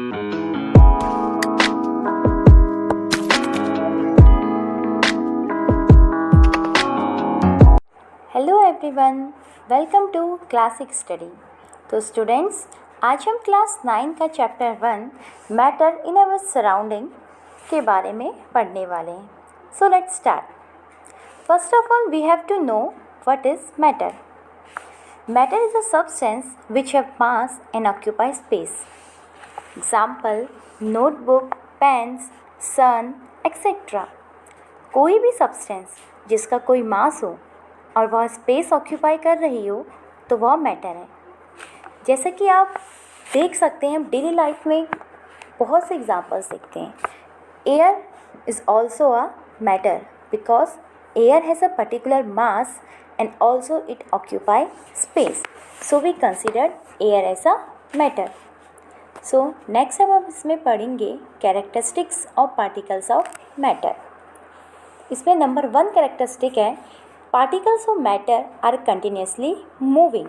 Hello everyone, welcome to classic study. So students, आज हम class 9 का chapter 1 matter in our surrounding के बारे में पढ़ने वाले हैं। So let's start. First of all we have to know what is matter. Matter is a substance which have mass and occupy space. Example notebook, pens, sun et cetera. कोई भी substance जिसका कोई मास हो और वह स्पेस ऑक्यूपाई कर रही हो तो वह मैटर है। जैसे कि आप देख सकते हैं, हम डेली लाइफ में बहुत से एग्जांपल्स देखते हैं। Air is also a matter because air has a particular mass and also it occupy space, so we consider air as a matter. So next अब हम इसमें पढ़ेंगे characteristics of particles of matter. इसमें number 1 characteristic है particles of matter are continuously moving.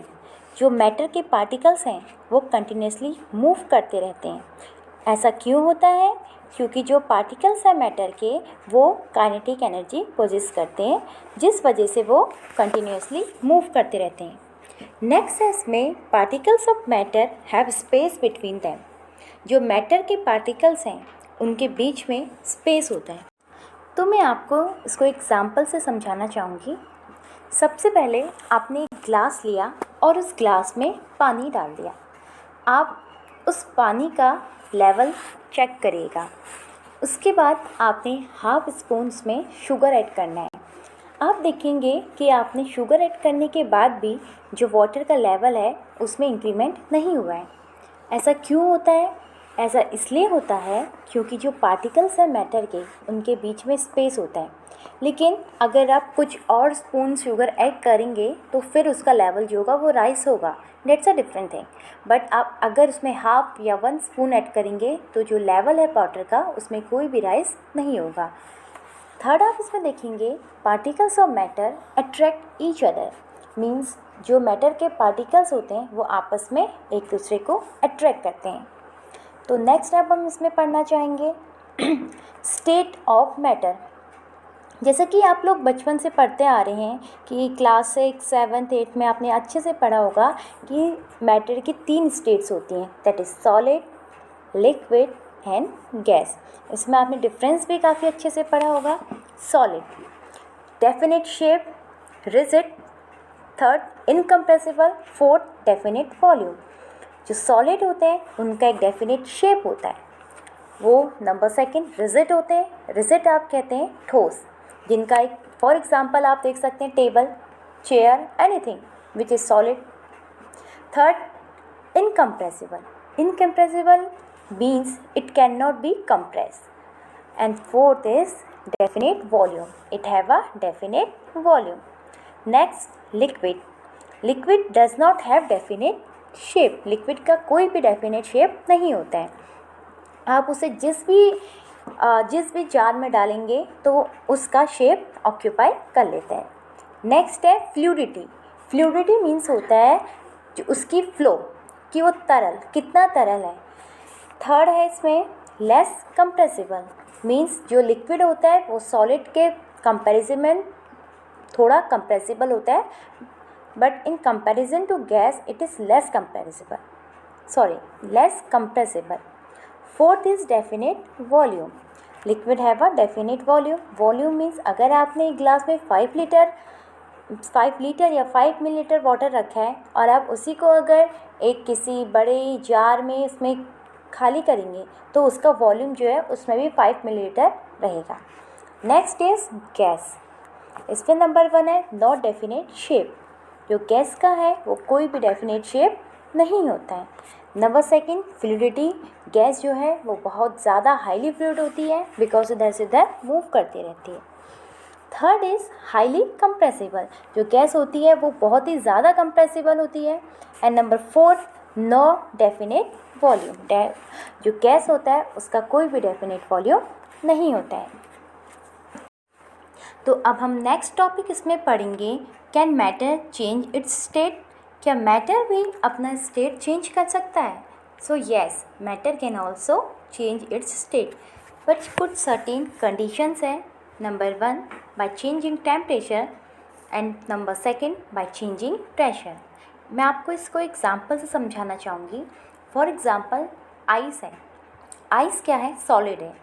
जो matter के particles हैं वो कंटिन्यूसली मूव करते रहते हैं। ऐसा क्यों होता है? क्योंकि जो पार्टिकल्स हैं मैटर के वो काइनेटिक एनर्जी पोजेस करते हैं, जिस वजह से वो कंटिन्यूसली मूव करते रहते हैं। नेक्स्ट है इसमें particles of matter have space between them. जो मैटर के पार्टिकल्स हैं उनके बीच में स्पेस होता है। तो मैं आपको इसको एग्जाम्पल से समझाना चाहूँगी। सबसे पहले आपने एक ग्लास लिया और उस ग्लास में पानी डाल दिया। आप उस पानी का लेवल चेक करिएगा। उसके बाद आपने हाफ स्पून उसमें शुगर ऐड करना है। आप देखेंगे कि आपने शुगर ऐड करने के बाद भी जो वाटर का लेवल है उसमें इंक्रीमेंट नहीं हुआ है। ऐसा क्यों होता है? ऐसा इसलिए होता है क्योंकि जो पार्टिकल्स हैं मैटर के उनके बीच में स्पेस होता है। लेकिन अगर आप कुछ और स्पून शुगर ऐड करेंगे तो फिर उसका लेवल जो होगा वो राइस होगा। Dates a different thing. But आप अगर उसमें हाफ या 1 स्पून ऐड करेंगे तो जो लेवल है वाटर का उसमें कोई भी राइस नहीं होगा। थर्ड आप इसमें देखेंगे particles of matter attract each other. Means जो मैटर के पार्टिकल्स होते हैं वो आपस में एक दूसरे को अट्रैक्ट करते हैं। तो नेक्स्ट अब हम इसमें पढ़ना चाहेंगे स्टेट ऑफ मैटर। जैसे कि आप लोग बचपन से पढ़ते आ रहे हैं कि क्लास 6, 7, 8 में आपने अच्छे से पढ़ा होगा कि मैटर की 3 स्टेट्स होती हैं, that is solid, liquid and gas. इसमें आपने डिफरेंस भी काफ़ी अच्छे से पढ़ा होगा। Solid definite shape, rigid, third incompressible, fourth definite volume. जो सॉलिड होते हैं उनका एक डेफिनेट शेप होता है, वो नंबर 2 रिजिड होते हैं। रिजिड आप कहते हैं ठोस, जिनका एक फॉर एग्जांपल आप देख सकते हैं table, chair, anything which is solid. Third incompressible. Incompressible means it can not be compressed. And fourth is definite volume. It have a definite volume. Next, liquid. Liquid does not have definite shape. Liquid का कोई भी definite shape नहीं होता है। आप उसे जिस भी जार में डालेंगे तो उसका शेप ऑक्यूपाई कर लेते हैं। नेक्स्ट है फ्लूइडिटी। फ्लूइडिटी मीन्स होता है जो उसकी फ्लो, कि वो तरल, कितना तरल है। थर्ड है इसमें लेस कंप्रेसिबल। मीन्स जो लिक्विड होता है वो सॉलिड के कंपैरिजन में थोड़ा कंप्रेसिबल होता है, but in comparison to gas it is less compressible. Fourth is definite volume. Liquid have a definite volume. Volume means अगर आपने एक ग्लास में 5 लीटर या 5 मिलीलीटर वाटर रखा है और आप उसी को अगर एक किसी बड़े जार में उसमें खाली करेंगे तो उसका वॉल्यूम जो है उसमें भी 5 मिलीलीटर रहेगा। Next is gas. इसमें नंबर 1 है नॉट डेफिनेट शेप। जो गैस का है वो कोई भी डेफिनेट शेप नहीं होता है। Number 2 fluidity. गैस जो है वो बहुत ज़्यादा हाईली फ्लूइड होती है बिकॉज इधर से उधर मूव करती रहती है। Third is highly compressible. जो गैस होती है वो बहुत ही ज़्यादा कंप्रेसिबल होती है। And number 4 no definite volume. जो गैस होता है उसका कोई भी डेफिनेट वॉल्यूम नहीं होता है। तो अब हम नेक्स्ट टॉपिक इसमें पढ़ेंगे can matter change it's state. क्या मैटर भी अपना स्टेट चेंज कर सकता है? So yes, matter can also change its state, but कुछ certain conditions है. Number 1 by changing temperature and number 2 by changing pressure. मैं आपको इसको एग्जाम्पल से समझाना चाहूँगी. फॉर एग्ज़ाम्पल आइस है. आइस क्या है? सॉलिड है.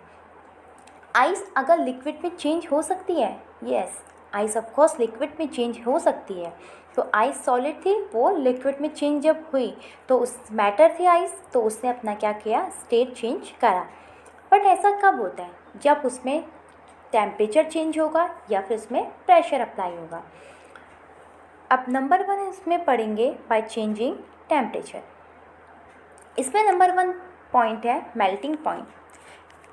आइस अगर लिक्विड में चेंज हो सकती है? Yes, ice of course liquid में चेंज हो सकती है. तो आइस सॉलिड थी, वो लिक्विड में चेंज जब हुई तो उस मैटर थी आइस, तो उसने अपना क्या किया? स्टेट चेंज करा. बट ऐसा कब होता है? जब उसमें टेम्परेचर चेंज होगा या फिर उसमें प्रेशर अप्लाई होगा. अब नंबर 1 इसमें पढ़ेंगे बाय चेंजिंग टेम्परेचर. इसमें नंबर 1 पॉइंट है melting point.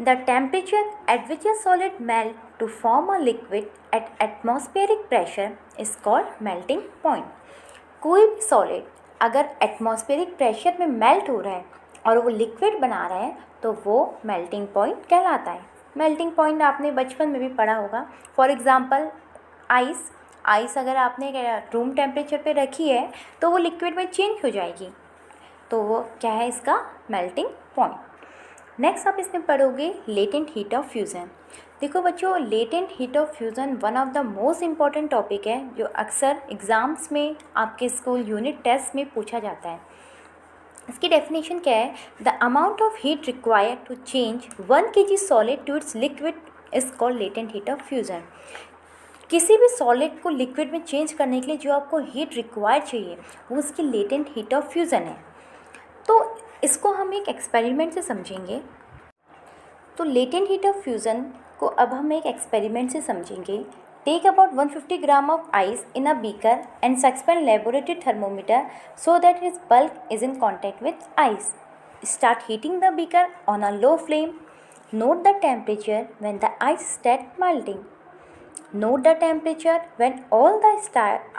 The temperature at which a solid melt to form a liquid at atmospheric pressure is called melting point. कोई भी सॉलिड अगर एटमॉस्फेरिक प्रेशर में मेल्ट हो रहा है और वो लिक्विड बना रहा है तो वो मेल्टिंग पॉइंट कहलाता है. मेल्टिंग पॉइंट आपने बचपन में भी पढ़ा होगा. फॉर एग्ज़ाम्पल आइस अगर आपने रूम टेम्परेचर पे रखी है तो वो लिक्विड में चेंज हो जाएगी, तो वो क्या है? इसका मेल्टिंग पॉइंट. नेक्स्ट आप इसमें पढ़ोगे लेटेंट हीट ऑफ फ्यूज़न. देखो बच्चों, latent heat of fusion one of the most important topic है जो अक्सर एग्ज़ाम्स में आपके स्कूल यूनिट टेस्ट में पूछा जाता है. इसकी डेफिनेशन क्या है? The amount of heat required to change 1 kg solid to its liquid is called latent heat of fusion. किसी भी सॉलिड को लिक्विड में चेंज करने के लिए जो आपको हीट रिक्वायर चाहिए वो उसकी लेटेंट हीट ऑफ फ्यूज़न है. तो इसको हम एक एक्सपेरिमेंट से समझेंगे. तो लेटेंट हीट ऑफ फ्यूज़न को अब हम एक एक्सपेरिमेंट से समझेंगे. Take about 150 gram of ice in a beaker and suspend laboratory thermometer so that its bulk is in contact with ice. Start heating the beaker on a low flame. Note the temperature when the ice start melting. Note the temperature when all the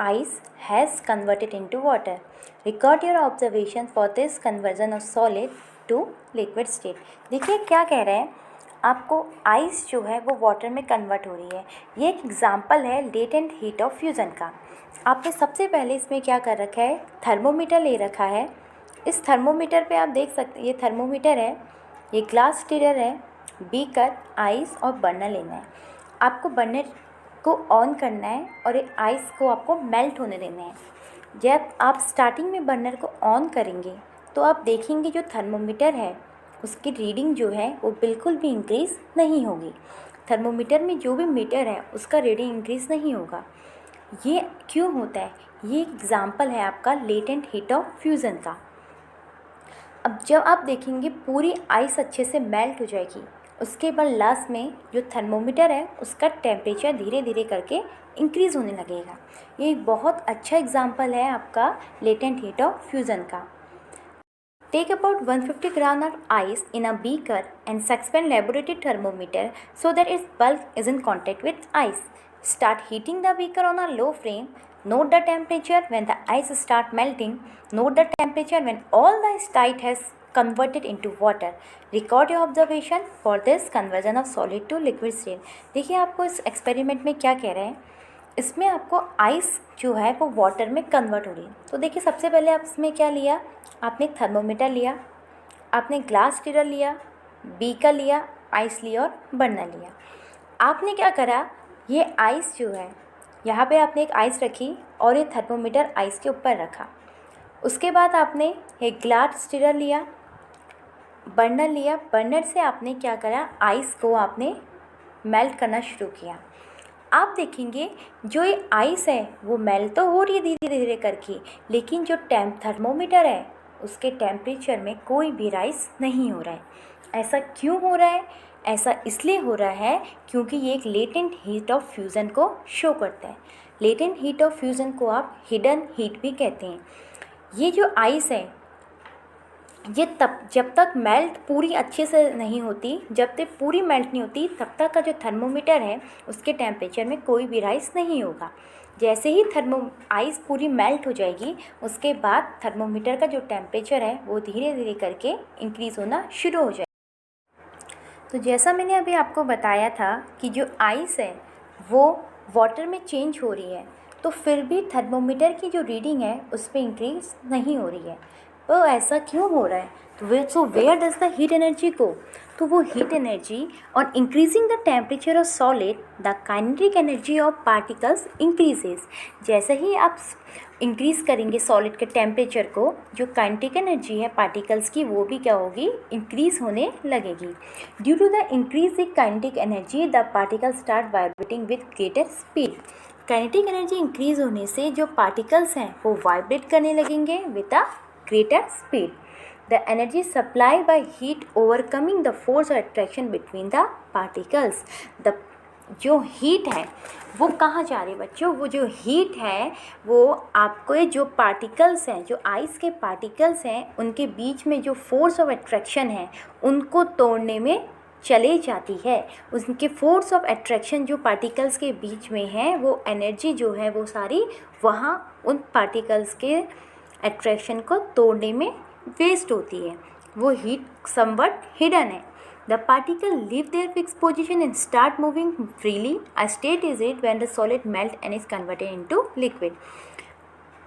ice has converted into water. Record your observation for this conversion of solid to liquid state. देखिए क्या कह रहे हैं, आपको ice जो है वो water में कन्वर्ट हो रही है. ये एक एग्जाम्पल है लेटेंट हीट ऑफ फ्यूज़न का. आपने सबसे पहले इसमें क्या कर रखा है? थर्मोमीटर ले रखा है. इस थर्मोमीटर पे आप देख सकते हैं, ये थर्मोमीटर है, ये ग्लास स्टीरर है, बीकर, आइस और बर्नर लेना है. आपको बर्नर को ऑन करना है और ये आइस को आपको मेल्ट होने देना है. जब आप स्टार्टिंग में बर्नर को ऑन करेंगे तो आप देखेंगे जो थर्मोमीटर है उसकी रीडिंग जो है वो बिल्कुल भी इंक्रीज़ नहीं होगी. थर्मोमीटर में जो भी मीटर है उसका रीडिंग इंक्रीज़ नहीं होगा. ये क्यों होता है? ये एक एग्ज़ाम्पल है आपका लेटेंट हीट ऑफ फ्यूज़न का. अब जब आप देखेंगे पूरी आइस अच्छे से मेल्ट हो जाएगी, उसके बाद लास्ट में जो थर्मोमीटर है उसका टेम्परेचर धीरे धीरे करके इंक्रीज़ होने लगेगा. ये एक बहुत अच्छा एग्जाम्पल है आपका लेटेंट हीट ऑफ फ्यूज़न का. Take about 150 gram of ice in a beaker and suspend laboratory thermometer so that its bulk is in contact with ice. Start heating the beaker on a low flame. Note the temperature when the ice start melting. Note the temperature when all the ice tight has converted into water. Record your observation for this conversion of solid to liquid state. देखिए आपको इस experiment में क्या कह रहे हैं, इसमें आपको आइस जो है वो वाटर में कन्वर्ट हो रही है. तो देखिए सबसे पहले आप इसमें क्या लिया, आपने थर्मोमीटर लिया, आपने ग्लास स्टीरर लिया, बीकर लिया, आइस लिया और बर्नर लिया. आपने क्या करा, ये आइस जो है यहाँ पे आपने एक आइस रखी और ये थर्मोमीटर आइस के ऊपर रखा. उसके बाद आपने एक ग्लास स्टीरर लिया, बर्नर लिया, बर्नर से आपने क्या करा, आइस को आपने मेल्ट करना शुरू किया. आप देखेंगे जो ये आइस है वो मेल्ट तो हो रही है धीरे धीरे करके, लेकिन जो थर्मोमीटर है उसके टेम्परेचर में कोई भी राइज नहीं हो रहा है. ऐसा क्यों हो रहा है? ऐसा इसलिए हो रहा है क्योंकि ये एक लेटेंट हीट ऑफ फ्यूज़न को शो करता है. लेटेंट हीट ऑफ फ्यूज़न को आप हिडन हीट भी कहते हैं. ये जो आइस है ये जब तक मेल्ट पूरी अच्छे से नहीं होती, जब तक पूरी मेल्ट नहीं होती तब तक का जो थर्मोमीटर है उसके टेम्परेचर में कोई भी राइज नहीं होगा. जैसे ही आइस पूरी मेल्ट हो जाएगी उसके बाद थर्मोमीटर का जो टेम्परेचर है वो धीरे धीरे करके इंक्रीज़ होना शुरू हो जाएगा. तो जैसा मैंने अभी आपको बताया था कि जो आइस है वो वाटर में चेंज हो रही है, तो फिर भी थर्मोमीटर की जो रीडिंग है उस पर इंक्रीज़ नहीं हो रही है. वो ऐसा क्यों हो रहा है? तो where does the heat energy go? तो वो heat energy on increasing the temperature of solid the kinetic energy of particles increases. जैसे ही आप इंक्रीज़ करेंगे सॉलिड के टेम्परेचर को, जो काइनेटिक एनर्जी है पार्टिकल्स की वो भी क्या होगी? इंक्रीज़ होने लगेगी। Due to the increase in kinetic energy the particle start vibrating with greater speed. Kinetic energy increase होने से जो पार्टिकल्स हैं वो वाइब्रेट करने लगेंगे with a greater speed. The energy supply by heat overcoming the force of attraction between the particles. The जो हीट है वो कहाँ जा रही है बच्चों? वो जो हीट है वो आपको जो पार्टिकल्स हैं, जो आइस के पार्टिकल्स हैं, उनके बीच में जो फोर्स ऑफ अट्रैक्शन है उनको तोड़ने में चले जाती है। उनके फोर्स ऑफ अट्रैक्शन जो पार्टिकल्स के बीच में है, वो एनर्जी जो है वो सारी वहाँ उन पार्टिकल्स के अट्रैक्शन को तोड़ने में वेस्ट होती है। वो हीट समवट हिडन है। The particle leave their fixed position and start moving freely. A state is it when the solid melt and is converted into liquid.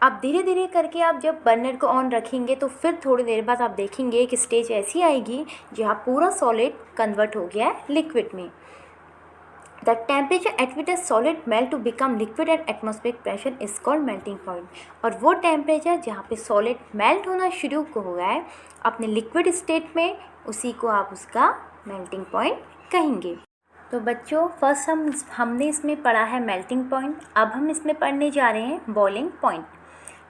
अब धीरे धीरे करके आप जब बर्नर को ऑन रखेंगे तो फिर थोड़ी देर बाद आप देखेंगे कि स्टेज ऐसी आएगी जहाँ पूरा सॉलिड कन्वर्ट हो गया है लिक्विड में। The temperature at which a solid melt to become liquid at atmospheric pressure is called melting point. और वो टेम्परेचर जहाँ पे सॉलिड मेल्ट होना शुरू हो गया है अपने लिक्विड स्टेट में, उसी को आप उसका मेल्टिंग पॉइंट कहेंगे। तो बच्चों फर्स्ट हमने इसमें पढ़ा है मेल्टिंग पॉइंट। अब हम इसमें पढ़ने जा रहे हैं boiling point.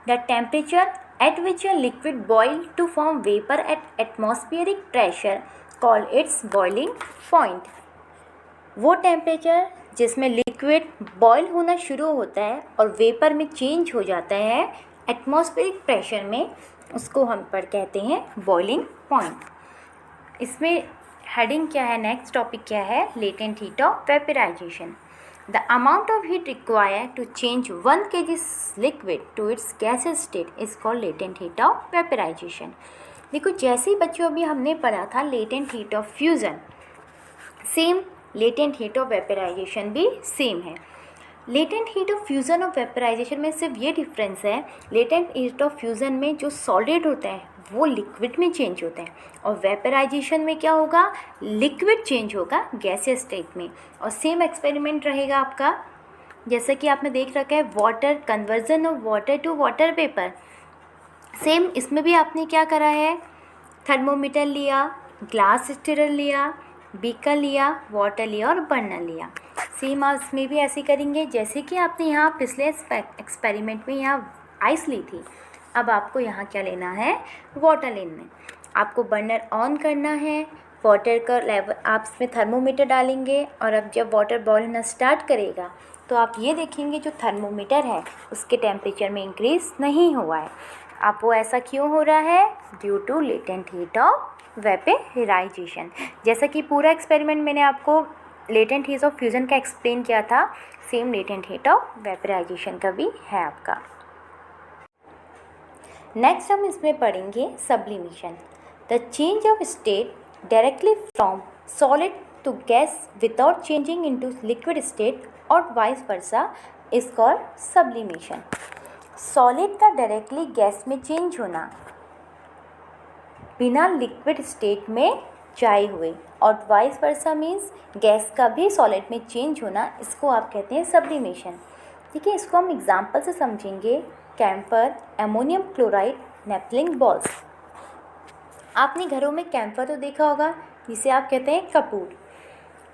The temperature at which a liquid boil to form vapour at atmospheric pressure call its boiling point. वो टेम्परेचर जिसमें लिक्विड बॉयल होना शुरू होता है और वेपर में चेंज हो जाता है एटमॉस्फेरिक प्रेशर में, उसको हम पर कहते हैं बॉइलिंग पॉइंट। इसमें हेडिंग क्या है, नेक्स्ट टॉपिक क्या है? Latent heat of vaporisation. The amount of heat required to change 1 kg liquid to its gases state is called latent heat of vaporisation. देखो जैसे ही बच्चों अभी हमने पढ़ा था latent heat of fusion, same latent heat of vaporisation भी same है। लेटेंट हीट ऑफ फ्यूज़न और वेपराइजेशन में सिर्फ ये डिफरेंस है, लेटेंट हीट ऑफ फ्यूज़न में जो सॉलिड होता है वो लिक्विड में चेंज होता है और वेपराइजेशन में क्या होगा? लिक्विड चेंज होगा गैसियस स्टेट में। और सेम एक्सपेरिमेंट रहेगा आपका, जैसा कि आपने देख रखा है water conversion of water to water vapour. Same इसमें भी आपने क्या करा है? थर्मोमीटर लिया, ग्लास स्टिरर लिया, बीकर लिया, वाटर लिया और बर्नर लिया। सेम आप इसमें भी ऐसे करेंगे जैसे कि आपने यहाँ पिछले एक्सपेरिमेंट में यहाँ आइस ली थी। अब आपको यहाँ क्या लेना है? वाटर लेना है। आपको बर्नर ऑन करना है, वाटर का लेवल आप इसमें थर्मोमीटर डालेंगे और अब जब वाटर बॉयल होना स्टार्ट करेगा तो आप ये देखेंगे जो थर्मोमीटर है उसके टेम्परेचर में इंक्रीज़ नहीं हुआ है। अब वो ऐसा क्यों हो रहा है? Due to latent heat of vaporisation. जैसा कि पूरा एक्सपेरिमेंट मैंने आपको लेटेंट हीट ऑफ फ्यूज़न का एक्सप्लेन किया था, same latent heat of vaporisation का भी है आपका। नेक्स्ट हम इसमें पढ़ेंगे sublimation. The change of state directly from solid to gas without changing into liquid state और vice versa is called sublimation. Solid का डायरेक्टली गैस में चेंज होना बिना लिक्विड स्टेट में जाए हुए, और वाइस वर्सा मीन्स गैस का भी सॉलिड में चेंज होना, इसको आप कहते हैं सब्लिमेशन। ठीक है, इसको हम एग्जांपल से समझेंगे। Camphor, ammonium chloride, naphthalene balls. आपने घरों में कैम्फर तो देखा होगा, जिसे आप कहते हैं कपूर।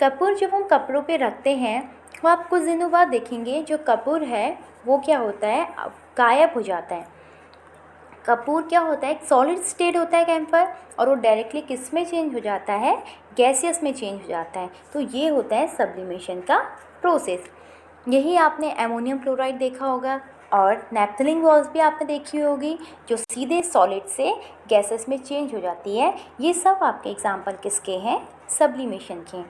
कपूर जब हम कपड़ों पे रखते हैं तो आप कुछ दिनों बाद देखेंगे जो कपूर है वो क्या होता है? गायब हो जाता है। कपूर क्या होता है? एक सॉलिड स्टेट होता है कैम्फर, और वो डायरेक्टली किस में चेंज हो जाता है? गैसियस में चेंज हो जाता है। तो ये होता है सब्लिमेशन का प्रोसेस। यही आपने अमोनियम क्लोराइड देखा होगा और नेपथलीन बॉल्स भी आपने देखी होगी, जो सीधे सॉलिड से गैसेस में चेंज हो जाती है। ये सब आपके एग्जाम्पल किसके हैं? सब्लिमेशन के।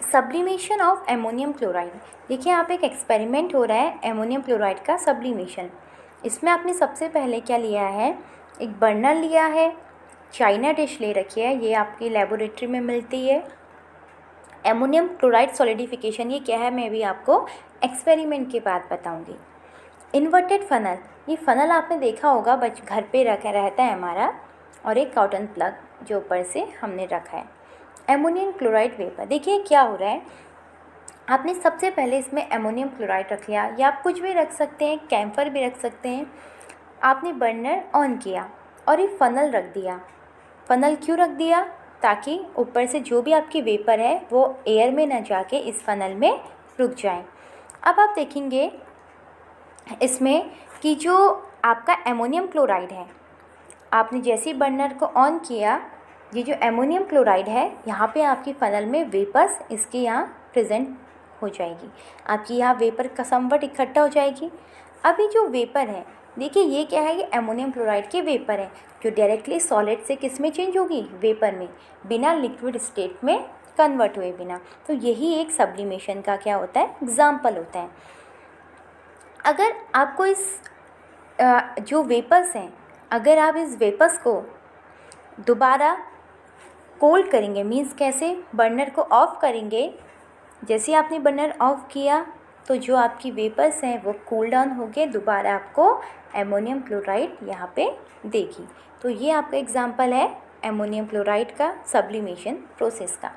Sublimation of ammonium chloride. देखिए यहाँ पे एक एक्सपेरिमेंट हो रहा है एमोनियम क्लोराइड का सब्लिमेशन। इसमें आपने सबसे पहले क्या लिया है? एक बर्नर लिया है, चाइना डिश ले रखी है, ये आपकी लेबोरेटरी में मिलती है। एमोनियम क्लोराइड सॉलिडिफिकेशन ये क्या है मैं भी आपको एक्सपेरिमेंट के बाद बताऊंगी। इन्वर्टेड फनल, ये फनल आपने देखा होगा घर पे रखा रहता है हमारा, और एक कॉटन प्लग जो ऊपर से हमने रखा है। एमोनियम क्लोराइड वेपर, देखिए क्या हो रहा है, आपने सबसे पहले इसमें एमोनियम क्लोराइड रख लिया, या आप कुछ भी रख सकते हैं, कैम्फर भी रख सकते हैं। आपने बर्नर ऑन किया और ये फ़नल रख दिया। फ़नल क्यों रख दिया? ताकि ऊपर से जो भी आपकी वेपर है वो एयर में ना जाके इस फ़नल में रुक जाए। अब आप देखेंगे इसमें कि जो आपका एमोनियम क्लोराइड है, आपने जैसे ही बर्नर को ऑन किया, ये जो एमोनियम क्लोराइड है यहाँ पे आपकी फ़नल में वेपर्स इसके यहाँ प्रेजेंट हो जाएगी, आपकी यहाँ वेपर का समवट इकट्ठा हो जाएगी। अभी जो वेपर है, देखिए ये क्या है, ये एमोनियम क्लोराइड की वेपर है जो डायरेक्टली सॉलिड से किस में चेंज होगी, वेपर में, बिना लिक्विड स्टेट में कन्वर्ट हुए बिना। तो यही एक सब्लिमेशन का क्या होता है, एग्जाम्पल होता है। अगर आपको इस जो वेपर्स हैं, अगर आप इस वेपर्स को दोबारा कोल्ड करेंगे, मीन्स कैसे, बर्नर को ऑफ़ करेंगे, जैसे आपने बर्नर ऑफ़ किया तो जो आपकी वेपर्स हैं वो कूल डाउन हो गए, दोबारा आपको एमोनियम क्लोराइड यहाँ पे देगी। तो ये आपका एग्जांपल है एमोनियम क्लोराइड का सब्लिमेशन प्रोसेस का।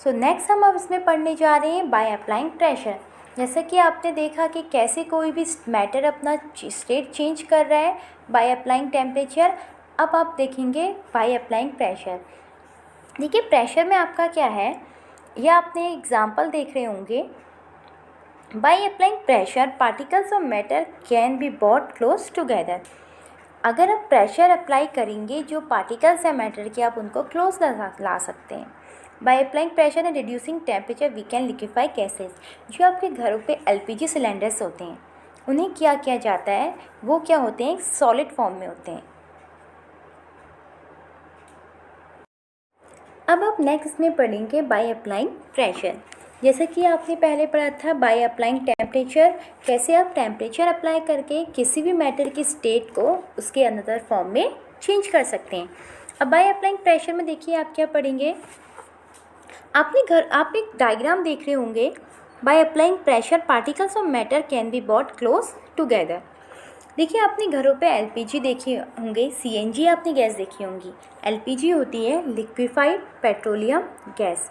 सो नेक्स्ट हम अब इसमें पढ़ने जा रहे हैं बाय अप्लाइंग प्रेशर। जैसा कि आपने देखा कि कैसे कोई भी मैटर अपना स्टेट चेंज कर रहा है बाय अप्लाइंग टेम्परेचर। अब आप देखेंगे बाय अप्लाइंग प्रेशर। देखिए प्रेशर में आपका क्या है, यह आपने एग्जाम्पल देख रहे होंगे। Bye applying pressure particles of matter can be bought close together. अगर आप प्रेशर अप्लाई करेंगे, जो पार्टिकल्स हैं मैटर के, आप उनको क्लोज ला सकते हैं। By applying pressure and reducing temperature we can liquefy gases. जो आपके घरों पे एलपीजी सिलेंडर्स होते हैं, उन्हें क्या किया जाता है, वो क्या होते हैं, सॉलिड फॉर्म में होते हैं। अब आप नेक्स्ट में पढ़ेंगे बाय अप्लाइंग प्रेशर। जैसे कि आपने पहले पढ़ा था बाय अप्लाइंग टेम्परेचर, कैसे आप टेम्परेचर अप्लाई करके किसी भी मैटर की स्टेट को उसके अनदर फॉर्म में चेंज कर सकते हैं। अब बाय अप्लाइंग प्रेशर में देखिए आप क्या पढ़ेंगे, आप एक डायग्राम देख रहे होंगे। Bye applying pressure particles of matter can be bought close together. देखिए आपने घरों पे एलपीजी देखे होंगे, सीएनजी आपने गैस देखी होंगी। एलपीजी होती है लिक्विफाइड पेट्रोलियम गैस,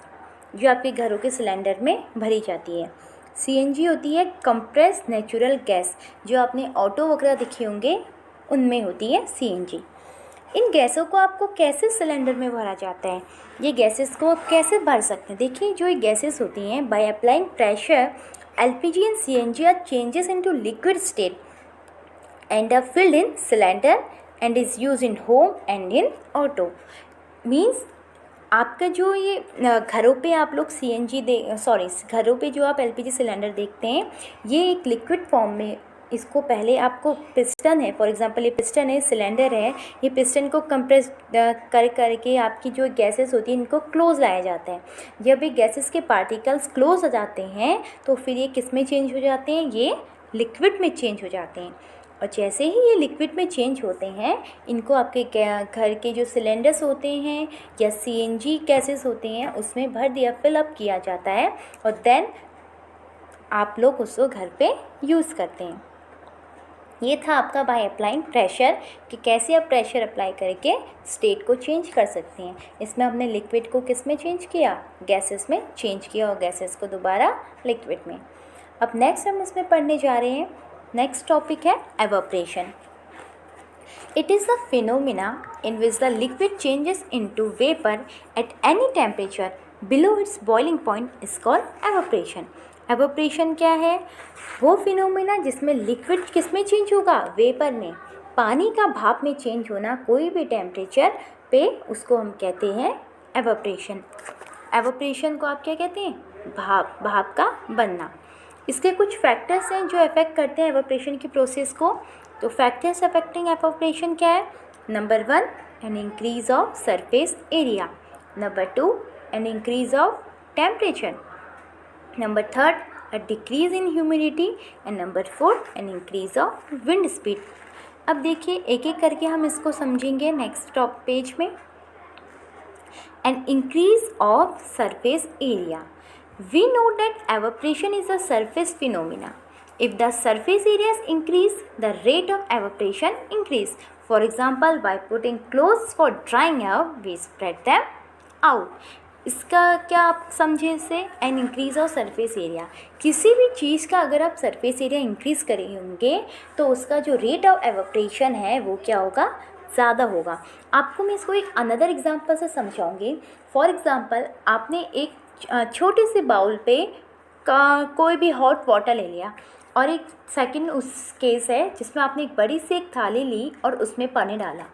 जो आपके घरों के सिलेंडर में भरी जाती है। सीएनजी होती है कंप्रेस्ड नेचुरल गैस, जो आपने ऑटो वगैरह देखे होंगे उनमें होती है सीएनजी। इन गैसों को आपको कैसे सिलेंडर में भरा जाता है, ये गैसेस को आप कैसे भर सकते हैं। देखिए जो ये गैसेस होती हैं, by applying pressure LPG and CNG are changes into liquid state and are filled in cylinder and is used in home and in auto। Means आपका जो ये घरों पे आप लोग घरों पे जो आप एलपीजी सिलेंडर देखते हैं, ये एक लिक्विड फॉर्म में, इसको पहले आपको पिस्टन है, फॉर एग्जांपल ये पिस्टन है, सिलेंडर है, ये पिस्टन को कंप्रेस करके आपकी जो गैसेस होती हैं इनको क्लोज लाया जाता है। जब ये गैसेस के पार्टिकल्स क्लोज हो जाते हैं तो फिर ये किस में चेंज हो जाते हैं, ये लिक्विड में चेंज हो जाते हैं। और जैसे ही ये लिक्विड में चेंज होते हैं, इनको आपके घर के जो सिलेंडर्स होते हैं या सीएनजी गैसेस होते हैं उसमें भर दिया, फिलअप किया जाता है, और देन आप लोग उसको घर पे यूज़ करते हैं। ये था आपका बाय अप्लाइंग प्रेशर, कि कैसे आप प्रेशर अप्लाई करके स्टेट को चेंज कर सकते हैं। इसमें हमने लिक्विड को किस में चेंज किया, गैसेस में चेंज किया, और गैसेस को दोबारा लिक्विड में। अब नेक्स्ट हम इसमें पढ़ने जा रहे हैं, नेक्स्ट टॉपिक है evaporation. It is the phenomena in which the liquid changes into vapour at any temperature below it's boiling point is called evaporation. Evaporation क्या है, वो फिनोमिना जिसमें लिक्विड किस में चेंज होगा, वेपर में। पानी का भाप में चेंज होना कोई भी टेम्परेचर पे, उसको हम कहते हैं एवापोरेशन। एवापोरेशन को आप क्या कहते हैं, भाप का बनना। इसके कुछ फैक्टर्स हैं जो अफेक्ट करते हैं एवापोरेशन की प्रोसेस को। तो फैक्टर्स अफेक्टिंग एवापोरेशन क्या है, number 1 an increase of surface area, number 2 an increase of temperature, number 3 a decrease in humidity, and number 4 an increase of wind speed. अब देखिए एक एक करके हम इसको समझेंगे नेक्स्ट टॉप पेज में। An increase of surface area, we know that evaporation is a surface phenomena If the surface areas increase, the rate of evaporation increase. For example, by putting clothes for drying out, we spread them out. इसका क्या आप समझे इसे? An increase of surface area, किसी भी चीज़ का अगर आप सरफेस एरिया इंक्रीज़ करेंगे तो उसका जो रेट ऑफ एवोपरेशन है वो क्या होगा? ज़्यादा होगा। आपको मैं इसको एक अनदर एग्जांपल से समझाऊंगी। फॉर एग्जांपल, आपने एक छोटे से बाउल पे कोई भी हॉट वाटर ले लिया और एक सेकंड उस केस है जिसमें आपने एक बड़ी सी एक थाली ली और उसमें पानी डाला।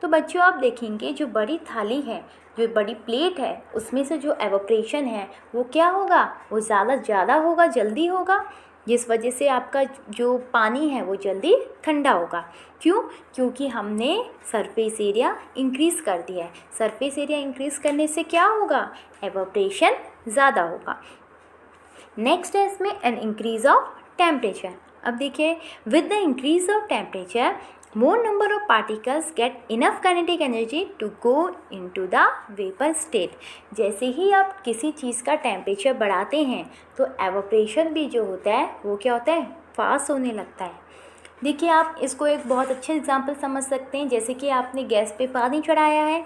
तो बच्चों आप देखेंगे जो बड़ी थाली है, जो बड़ी प्लेट है, उसमें से जो एवोपरेशन है वो क्या होगा? वो ज़्यादा होगा, जल्दी होगा, जिस वजह से आपका जो पानी है वो जल्दी ठंडा होगा। क्यों? क्योंकि हमने सरफेस एरिया इंक्रीज़ कर दिया है। सरफेस एरिया इंक्रीज़ करने से क्या होगा? एवोपरेशन ज़्यादा होगा। नेक्स्ट है इसमें एन इंक्रीज़ ऑफ टेम्परेचर। अब देखिए, with the increase of temperature more number of particles get enough kinetic energy to go into the vapor state। जैसे ही आप किसी चीज़ का टेम्परेचर बढ़ाते हैं तो एवोपरेशन भी जो होता है वो क्या होता है? फास्ट होने लगता है। देखिए, आप इसको एक बहुत अच्छे एग्जांपल समझ सकते हैं। जैसे कि आपने गैस पे पानी चढ़ाया है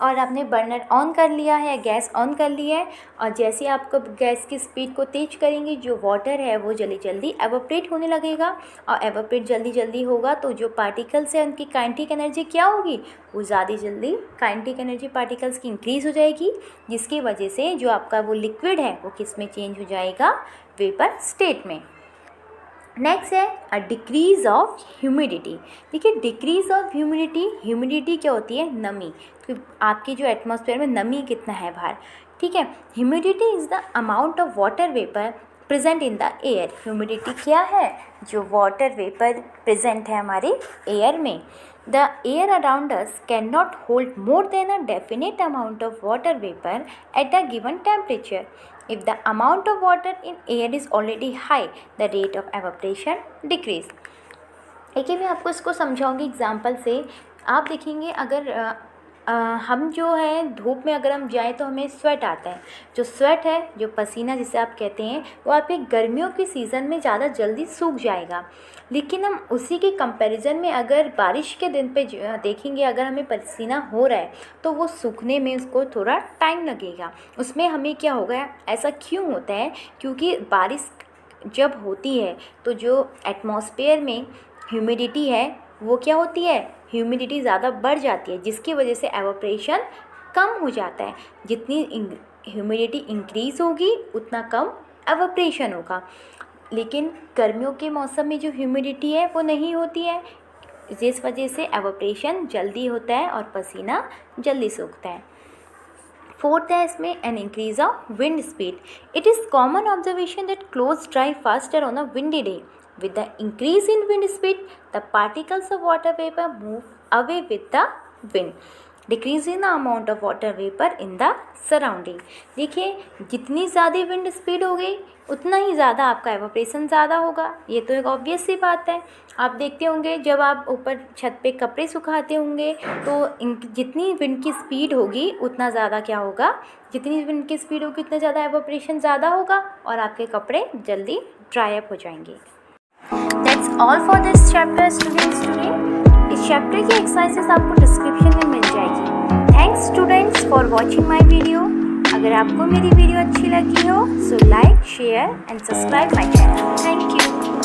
और आपने बर्नर ऑन कर लिया है, गैस ऑन कर ली है, और जैसे ही आपको गैस की स्पीड को तेज करेंगे जो वाटर है वो जल्दी जल्दी एवोपरेट होने लगेगा, और एवोपरेट जल्दी जल्दी होगा तो जो पार्टिकल्स है उनकी काइनेटिक एनर्जी क्या होगी? वो ज़्यादा जल्दी काइनेटिक एनर्जी पार्टिकल्स की इंक्रीज़ हो जाएगी, जिसकी वजह से जो आपका वो लिक्विड है वो किस में चेंज हो जाएगा? वेपर स्टेट में। नेक्स्ट है अ डिक्रीज़ ऑफ ह्यूमिडिटी। देखिए, डिक्रीज़ ऑफ ह्यूमिडिटी क्या होती है? नमी। तो आपकी जो एटमॉस्फेयर में नमी कितना है बाहर, ठीक है। Humidity is the amount of water vapour present in the air. Humidity क्या है? जो वाटर वेपर प्रेजेंट है हमारे एयर में। The air around us can not hold more than a definite amount of water vapour at a given temperature. If the amount of water in air is already high, the rate of evaporation decrease। देखिए, मैं आपको इसको समझाऊंगी example से। आप देखेंगे, अगर हम जो है धूप में अगर हम जाएं तो हमें स्वेट आता है। जो स्वेट है, जो पसीना जिसे आप कहते हैं, वो आपके गर्मियों के सीज़न में ज़्यादा जल्दी सूख जाएगा। लेकिन हम उसी के कंपैरिजन में अगर बारिश के दिन पे देखेंगे, अगर हमें पसीना हो रहा है तो वो सूखने में उसको थोड़ा टाइम लगेगा। उसमें हमें क्या होगा? ऐसा क्यों होता है? क्योंकि बारिश जब होती है तो जो एटमॉस्फेयर में ह्यूमिडिटी है वो क्या होती है? ह्यूमिडिटी ज़्यादा बढ़ जाती है, जिसकी वजह से एवोपरेशन कम हो जाता है। जितनी ह्यूमिडिटी इंक्रीज़ होगी उतना कम एवोपरेशन होगा। लेकिन गर्मियों के मौसम में जो ह्यूमिडिटी है वो नहीं होती है, जिस वजह से एवोपरेशन जल्दी होता है और पसीना जल्दी सूखता है। फोर्थ है इसमें an increase of wind speed. It is common observation that clothes dry faster on a windy day. With the increase in wind speed, the particles of water vapor move away with the wind, decreasing the amount of water vapor in the surrounding। देखिए, जितनी ज़्यादा wind speed होगी उतना ही ज़्यादा आपका evaporation ज़्यादा होगा। ये तो एक ऑब्वियस सी बात है। आप देखते होंगे जब आप ऊपर छत पे कपड़े सुखाते होंगे तो जितनी विंड की स्पीड होगी उतना ज़्यादा क्या होगा? जितनी विंड की स्पीड होगी उतना ज़्यादा एवोपरेशन ज़्यादा होगा और आपके कपड़े जल्दी ड्राई अप हो जाएंगे। That's all for this chapter students today। इस चैप्टर की एक्सरसाइजेस आपको डिस्क्रिप्शन में मिल जाएगी। Thanks students for watching my video. अगर आपको मेरी वीडियो अच्छी लगी हो so like, share and subscribe my channel. Thank you.